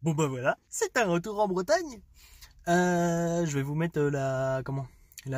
Bon bah voilà, c'est un retour en Bretagne. Je vais vous mettre la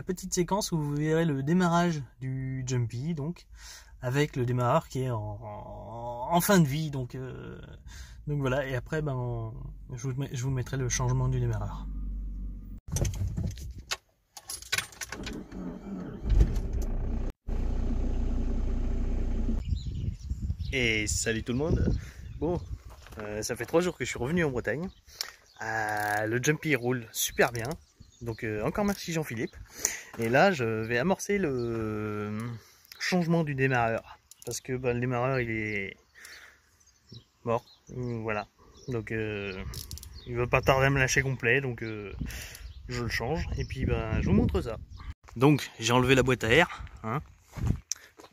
petite séquence où vous verrez le démarrage du Jumpy, donc avec le démarreur qui est en fin de vie, donc voilà. Et après, je vous mettrai le changement du démarreur. Et salut tout le monde. Bon, ça fait 3 jours que je suis revenu en Bretagne. Le Jumpy roule super bien. Donc encore merci Jean-Philippe. Et là je vais amorcer le changement du démarreur. Parce que le démarreur il est mort. Voilà. Donc il va pas tarder à me lâcher complet. Donc je le change. Et puis je vous montre ça. Donc j'ai enlevé la boîte à air.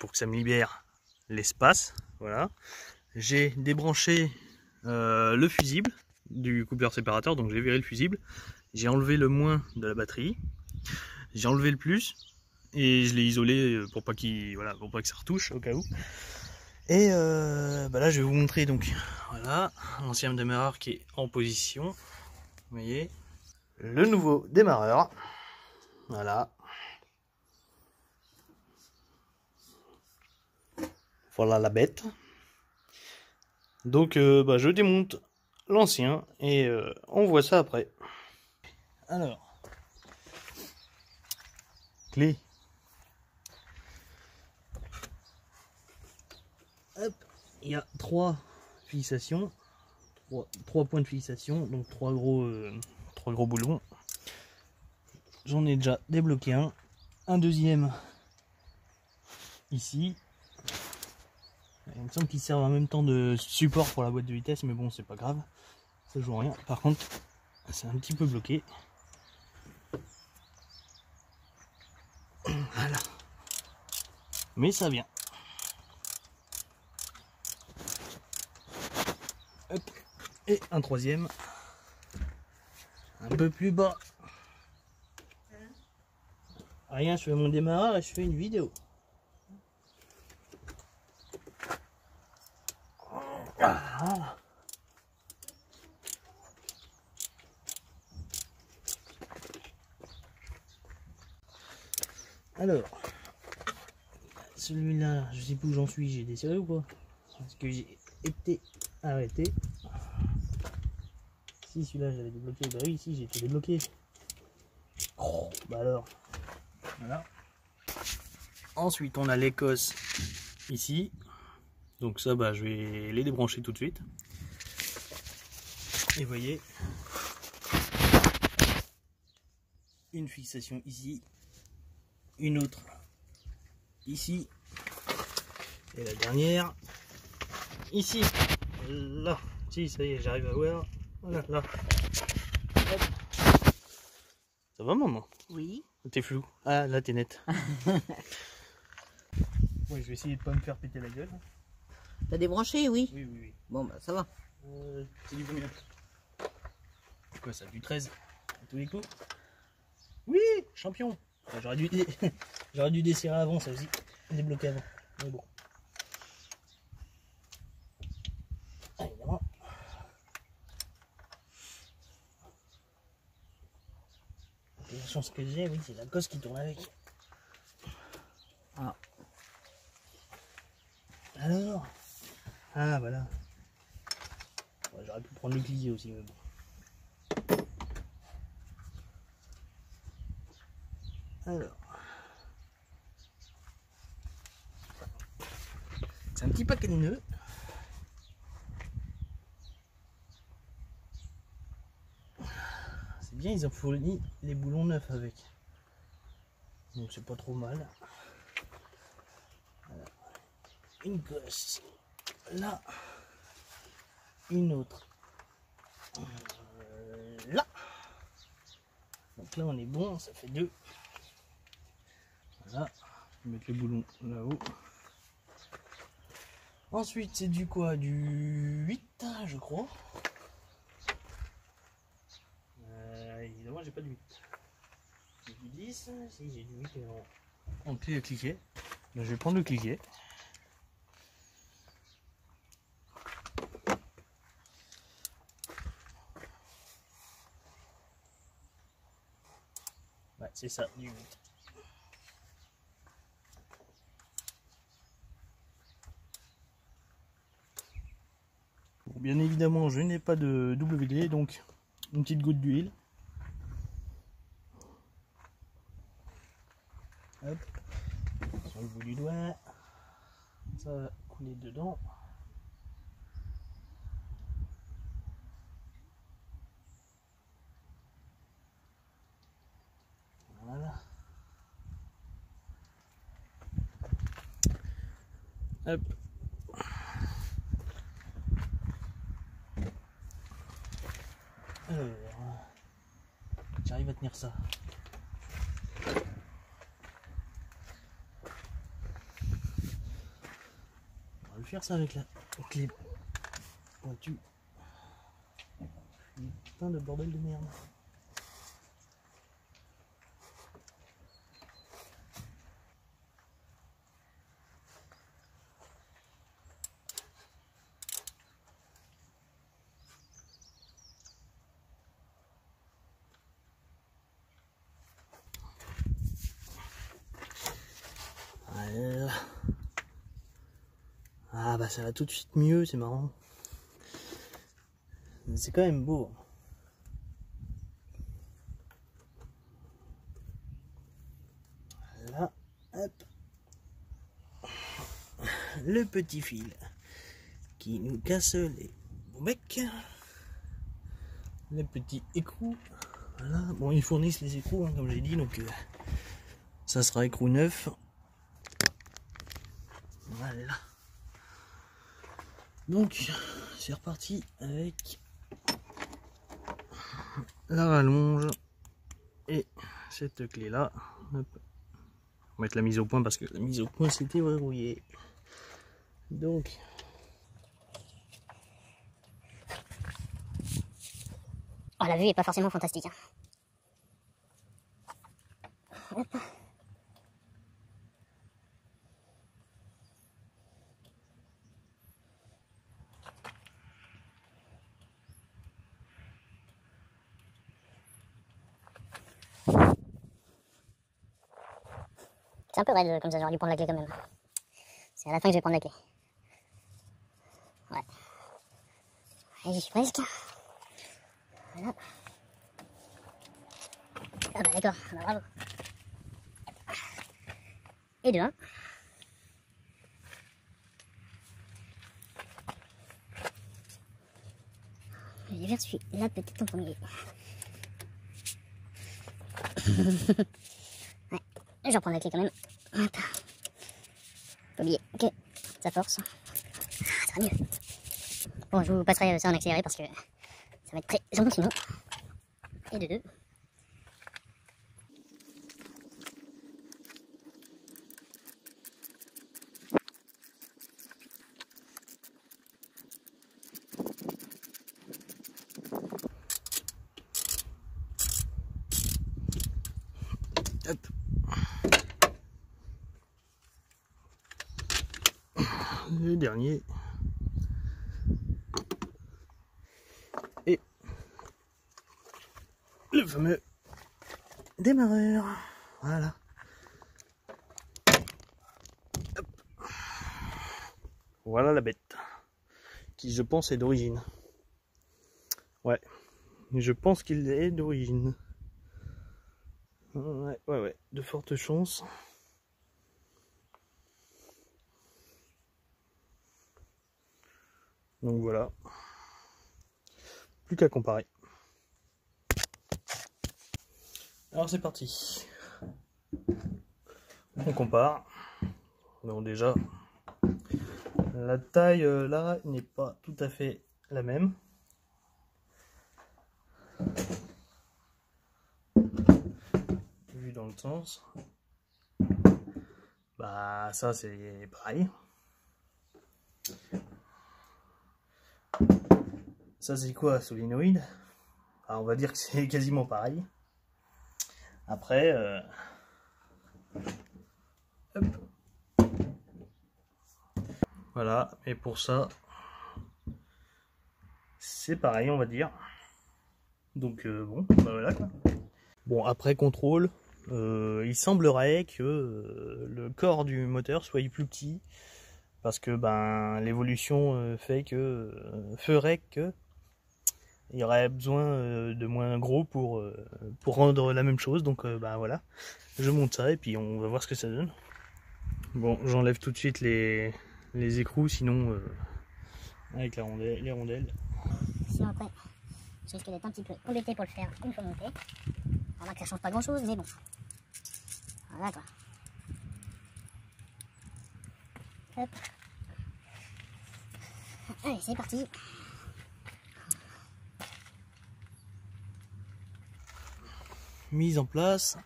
Pour que ça me libère l'espace. Voilà. J'ai débranché le fusible du coupleur séparateur, donc j'ai viré le fusible, j'ai enlevé le moins de la batterie, j'ai enlevé le plus et je l'ai isolé pour pas pour pas que ça retouche au cas où. Et là je vais vous montrer donc voilà l'ancien démarreur qui est en position, vous voyez, le nouveau démarreur, voilà. Voilà la bête. Donc je démonte l'ancien et on voit ça après. Alors, clé. Hop, il y a 3 fixations, 3 points de fixation, donc 3 gros boulons. J'en ai déjà débloqué un deuxième ici. Il me semble qu'ils servent en même temps de support pour la boîte de vitesse, mais bon, c'est pas grave, ça joue rien. Par contre, c'est un petit peu bloqué. Voilà. Mais ça vient. Hop. Et un troisième. Un peu plus bas. Rien, je fais mon démarreur et je fais une vidéo. Ah. Alors, celui-là, je sais plus où j'en suis, j'ai desserré ou pas? Parce que j'ai été arrêté. Si celui-là j'avais débloqué, bah oui, si j'ai été débloqué. Oh, bah alors, voilà. Ensuite, on a l'Écosse ici. Donc ça, je vais les débrancher tout de suite. Et vous voyez, une fixation ici, une autre ici, et la dernière ici. Là, si ça y est, j'arrive à voir. Voilà, là. Hop. Ça va, maman? Oui. T'es flou. Ah, là, t'es net. Ouais, je vais essayer de pas me faire péter la gueule. T'as débranché, oui? Oui, oui, oui. Bon, bah ça va. C'est du combien? C'est quoi ça? Du 13 à tous les coups? Oui, champion. J'aurais dû desserrer avant, ça aussi. Débloquer avant. Mais bon. Évidemment. La chance que j'ai, oui, c'est la gosse qui tourne avec. Ah. Alors. Ah, voilà. Ouais, j'aurais pu prendre le plié aussi, mais bon. Alors. C'est un petit paquet de nœuds. C'est bien, ils ont fourni les boulons neufs avec. Donc c'est pas trop mal. Voilà. Une gosse. Là. Une autre. Là. Donc là on est bon, ça fait 2. Voilà. Je vais mettre le boulon là-haut. Ensuite c'est du quoi? Du 8 je crois. Évidemment j'ai pas de 8. J'ai du 10, si j'ai du 8 en clé à cliquer. Donc, je vais prendre le cliquet. c'est ça, du 8. Bon, bien évidemment, je n'ai pas de WD, donc une petite goutte d'huile. Hop, sur le bout du doigt, ça va couler dedans. Voilà. Hop. Alors, j'arrive à tenir ça. On va le faire ça avec la clé pointue. Putain de bordel de merde. Voilà. Ah bah ça va tout de suite mieux, c'est marrant. C'est quand même beau. Voilà, hop. Le petit fil qui nous casse les becs. Les petits écrous. Voilà, bon ils fournissent les écrous hein, comme j'ai dit, donc ça sera écrou neuf. Voilà. Donc c'est reparti avec la rallonge et cette clé là. Hop. On va mettre la mise au point parce que la mise au point c'était verrouillé. Donc oh, la vue est pas forcément fantastique. Hein. Hop. C'est un peu raide comme ça, j'aurais dû prendre la clé quand même. C'est à la fin que je vais prendre la clé. Ouais. Et j'y suis presque. Voilà. Ah bah d'accord, bah bravo. Et de 1. J'ai reçu la petite en premier. Ouais, je vais reprendre la clé quand même. Hop. Faut oublier que ça force. Ah, ça va mieux. Bon, je vous passerai ça en accéléré parce que ça va être très long sinon. Et de 2. hop. Le dernier. Et le fameux démarreur. Voilà. Hop. Voilà la bête. Qui je pense est d'origine. Ouais. Je pense qu'il est d'origine. Ouais. De fortes chances. Donc voilà. Plus qu'à comparer. Alors c'est parti. On compare. Donc déjà, la taille là n'est pas tout à fait la même. Vu dans le sens. Bah ça c'est pareil. Ça c'est quoi, solénoïde? On va dire que c'est quasiment pareil. Après, hop. Voilà, et pour ça, c'est pareil on va dire. Donc bon, bah voilà quoi. Bon, après contrôle, il semblerait que le corps du moteur soit plus petit parce que ben l'évolution ferait que il y aurait besoin de moins gros pour rendre la même chose. Donc ben voilà, je monte ça et puis on va voir ce que ça donne. Bon, j'enlève tout de suite les écrous, sinon avec les rondelles. Sinon après, je risque d'être un petit peu embêté pour le faire une fois monté. Alors que ça change pas grand chose, mais bon. Voilà quoi. Hop. Allez, c'est parti. Mise en place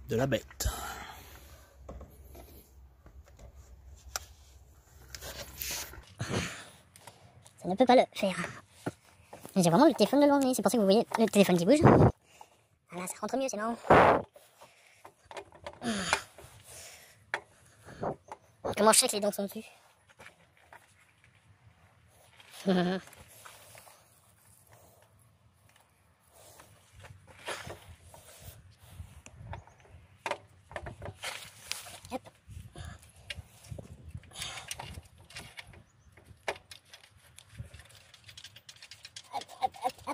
de la bête. Ça ne peut pas le faire. J'ai vraiment le téléphone devant le nez, c'est pour ça que vous voyez le téléphone qui bouge. Voilà, ça rentre mieux, c'est marrant. Comment je sais que les dents sont dessus? Hop.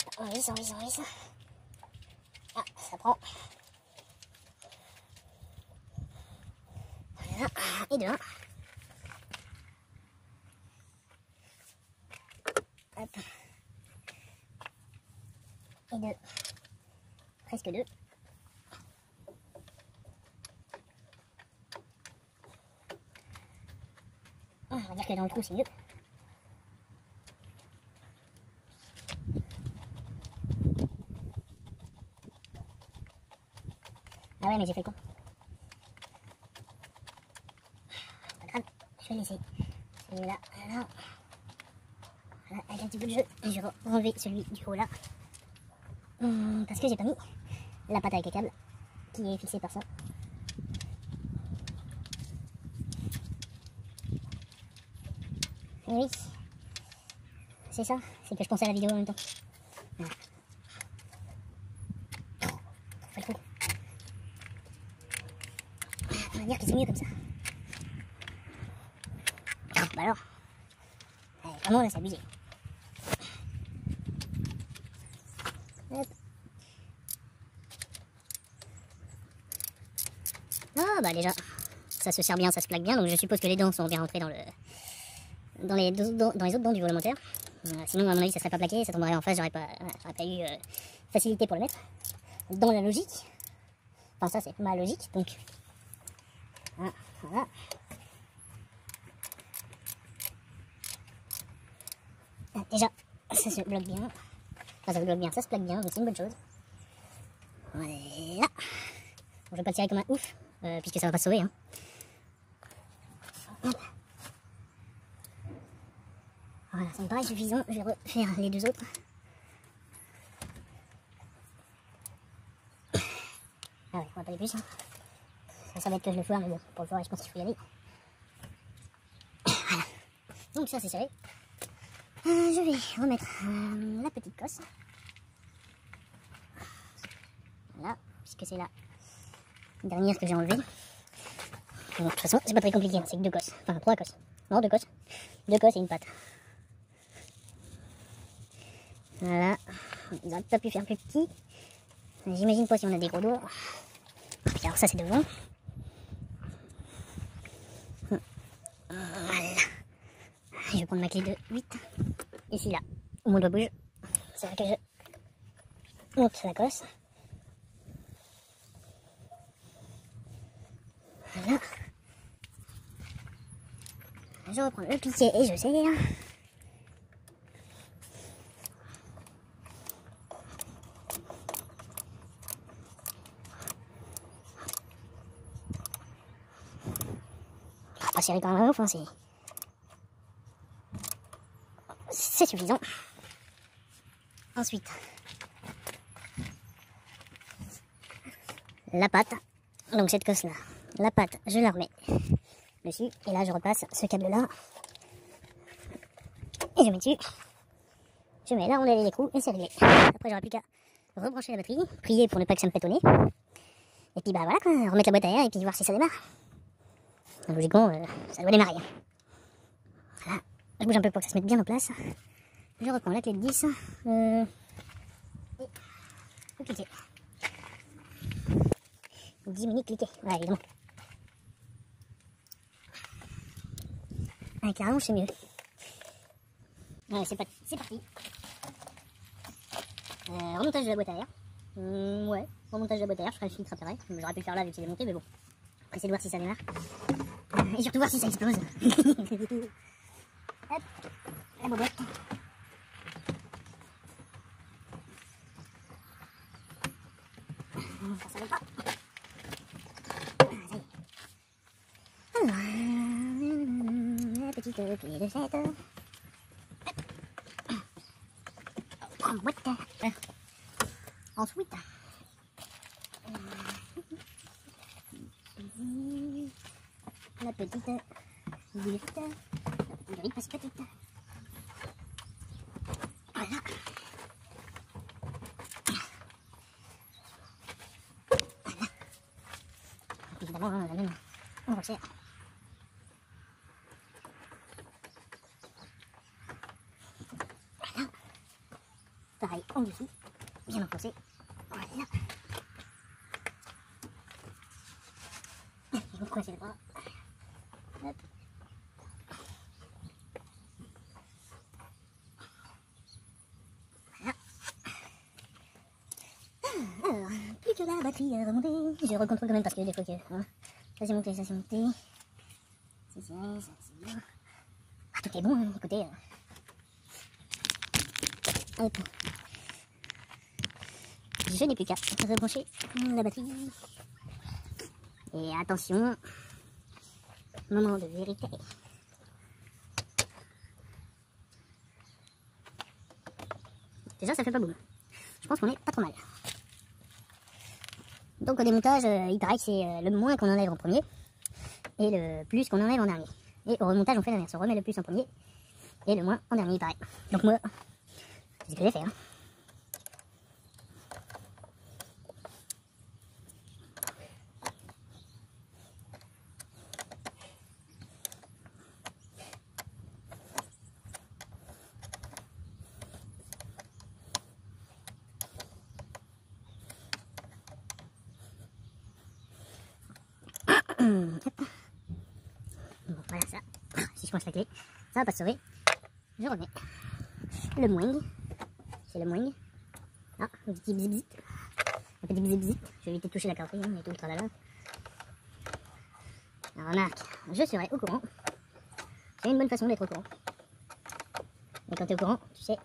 Hop, on visse. Ah, ça prend. Voilà, et deux. Hop. Et deux. Presque deux. On va dire que dans le trou c'est mieux. Ah ouais, mais j'ai fait le con. Pas grave, je vais laisser celui-là, là. Voilà, avec un petit peu de jeu, je vais enlever celui du haut là. Parce que j'ai pas mis la patte avec les câbles qui est fixée par ça. Et oui, c'est ça, c'est que je pensais à la vidéo en même temps. Voilà. Faut le coup. On va dire que c'est mieux comme ça. Bah alors, vraiment là c'est abusé. Hop. Ah bah déjà, ça se serre bien, ça se plaque bien, donc je suppose que les dents sont bien rentrées dans les autres dents du volontaire. Sinon à mon avis ça serait pas plaqué, ça tomberait en face, j'aurais pas eu facilité pour le mettre. Dans la logique, enfin ça c'est ma logique, donc voilà. Déjà, ça se bloque bien. Enfin, ça se bloque bien, ça se plaque bien, donc c'est une bonne chose. Voilà. Bon, je vais pas le tirer comme un ouf, puisque ça va pas se sauver. Hein. Voilà, ça me paraît suffisant. Je vais refaire les deux autres. Ah ouais, on va pas aller plus. Hein. Ça va être que je le foire, mais bon, pour le foire, je pense qu'il faut y aller. Voilà. Donc ça, c'est serré. Je vais remettre la petite cosse. Voilà, puisque c'est la dernière que j'ai enlevée. Bon, de toute façon, c'est pas très compliqué, hein, c'est que deux cosses. Enfin, trois cosses. Non, deux cosses. Deux cosses et une patte. Voilà. Ils auraient pas pu faire plus petit. J'imagine pas si on a des gros doigts. Alors ça, c'est devant. Voilà. Je vais prendre ma clé de 8. Ici, là, où mon doigt bouge. C'est vrai que je monte la cosse. Voilà. Je reprends le piquet et je serre. Pas serrer quand même un ouf, hein, c'est suffisant. Ensuite, la patte, donc cette cosse là, la patte, je la remets dessus, et là je repasse ce câble là, et je mets dessus, je mets la rondelle et l'écrou, et c'est réglé. Après j'aurai plus qu'à rebrancher la batterie, prier pour ne pas que ça me pète au nez, Et puis bah voilà quoi, remettre la boîte à air et puis voir si ça démarre. Donc, logiquement, ça doit démarrer. Voilà, je bouge un peu pour que ça se mette bien en place. Je reprends la clé de 10. Et vous cliquez. 10 minutes cliquez, voilà évidemment. Avec la rallonge c'est mieux. Allez c'est parti. Remontage de la boîte à air. Ouais, remontage de la boîte à air, je ferai le filtre après. J'aurais pu le faire là vu qu'il est monté mais bon. On va essayer de voir si ça démarre. Et surtout voir si ça explose. Hop, la boîte. Ça savait pas. Alors, la petite clé de 7. En boîte. Ensuite. La petite griffe. La griffe petite. Voilà. Évidemment, on a la même en resserre. Voilà. Pareil en dessous, bien enfoncé. Voilà. Je vais me coincer le bras. Hop. Voilà. Alors, plus que la batterie à remonter. Je recontrôle quand même parce que des fois que... Hein, ça c'est monté, ça c'est monté. Ça c'est bien. Ah, tout est bon, hein, écoutez. Hop. Je n'ai plus qu'à rebrancher la batterie. Et attention, moment de vérité. Déjà ça fait pas boum. Je pense qu'on est pas trop mal. Donc au démontage, il paraît que c'est le moins qu'on enlève en premier et le plus qu'on enlève en dernier. Et au remontage on fait l'inverse, on remet le plus en premier et le moins en dernier il paraît. Donc moi, c'est ce que j'ai fait. Hein. Bon, voilà ça. Si je coince la clé, ça va pas se sauver. Je remets le moing. C'est le moing. Ah, un petit bzip. Un petit bzip. Je vais éviter de toucher la carrosserie et tout le tralala. Alors, remarque, je serai au courant. C'est une bonne façon d'être au courant. Et quand tu es au courant, tu sais.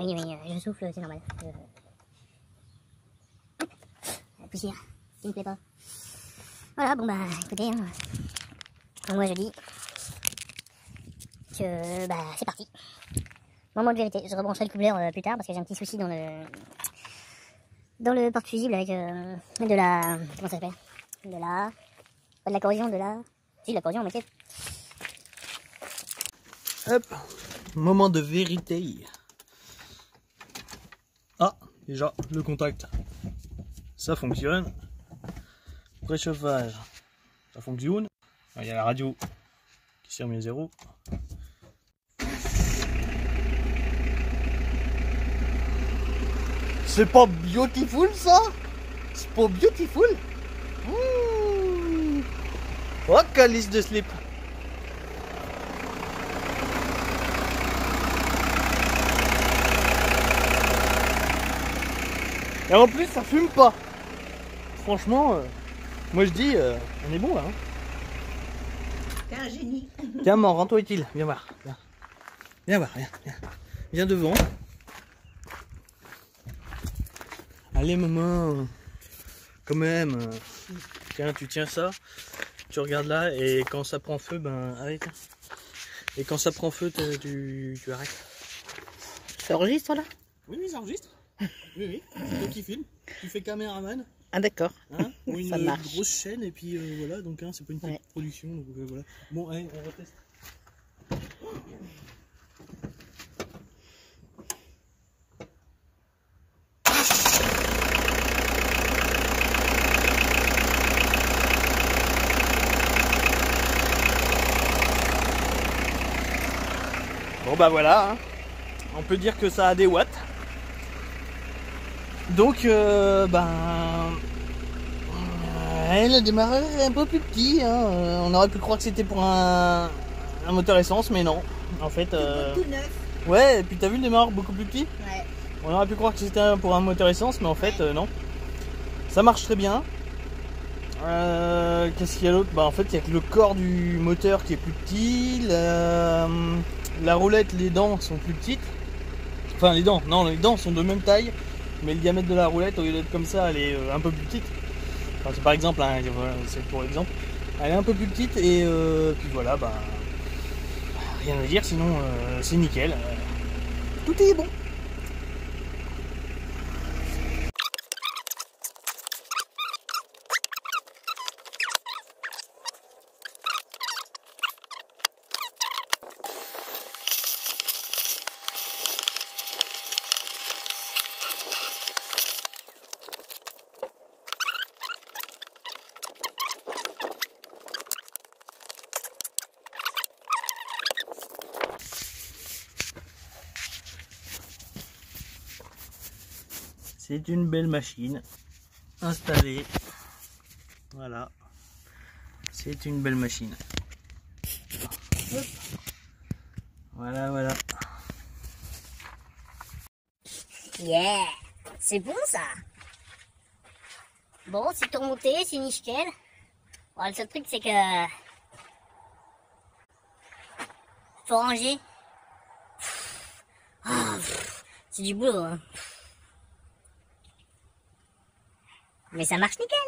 Oui, je souffle, c'est normal. La poussière, qui me plaît pas. Voilà, bon bah, écoutez, hein, moi je dis que bah c'est parti. Moment de vérité, je rebrancherai le coupleur plus tard parce que j'ai un petit souci dans le porte-fusible avec de la... Comment ça s'appelle? De la... Pas de la corrosion, de la... Si, de la corrosion, moitié. Hop, moment de vérité. Ah, déjà, le contact, ça fonctionne. Préchauffage, ça fonctionne. Il y a la radio qui s'est remis à 0. C'est pas beautiful ça? C'est pas beautiful? Mmh. Oh, calice de slip. Et en plus ça fume pas. Franchement, moi je dis, on est bon là. Hein. T'es un génie. Tiens, maman, rends-toi utile. Viens voir. Viens voir, viens. Viens devant. Allez maman. Quand même. Tiens, tu tiens ça. Tu regardes là et quand ça prend feu, ben arrête. Et quand ça prend feu, tu arrêtes. Ça enregistre là? Oui, ça enregistre. Oui, c'est toi qui filme. Tu fais caméraman. Ah d'accord. Hein, pour Ça marche. une grosse chaîne et puis voilà, donc hein, c'est pas une petite production. Donc voilà. Bon, allez, on reteste. Bon bah voilà, hein. On peut dire que ça a des watts. Donc elle a démarré un peu plus petit, hein. On aurait pu croire que c'était pour un moteur essence, mais non. En fait, Tout neuf. ouais, et puis t'as vu le démarreur beaucoup plus petit? Ouais. On aurait pu croire que c'était pour un moteur essence, mais en fait, non. Ça marche très bien. Qu'est-ce qu'il y a d'autre? Bah en fait, il y a que le corps du moteur qui est plus petit. La roulette, les dents sont plus petites. Enfin, les dents sont de même taille, mais le diamètre de la roulette, au lieu d'être comme ça, elle est un peu plus petite. Enfin, c'est par exemple, hein, voilà, c'est pour exemple. Elle est un peu plus petite et puis voilà, bah rien à dire, sinon c'est nickel. Tout est bon. C'est une belle machine installée. Voilà. C'est une belle machine. Voilà, voilà. Yeah, c'est bon ça. Bon, c'est tout remonté, c'est nickel. Bon, le seul truc c'est que faut ranger. C'est du boulot, hein. Mais ça marche nickel.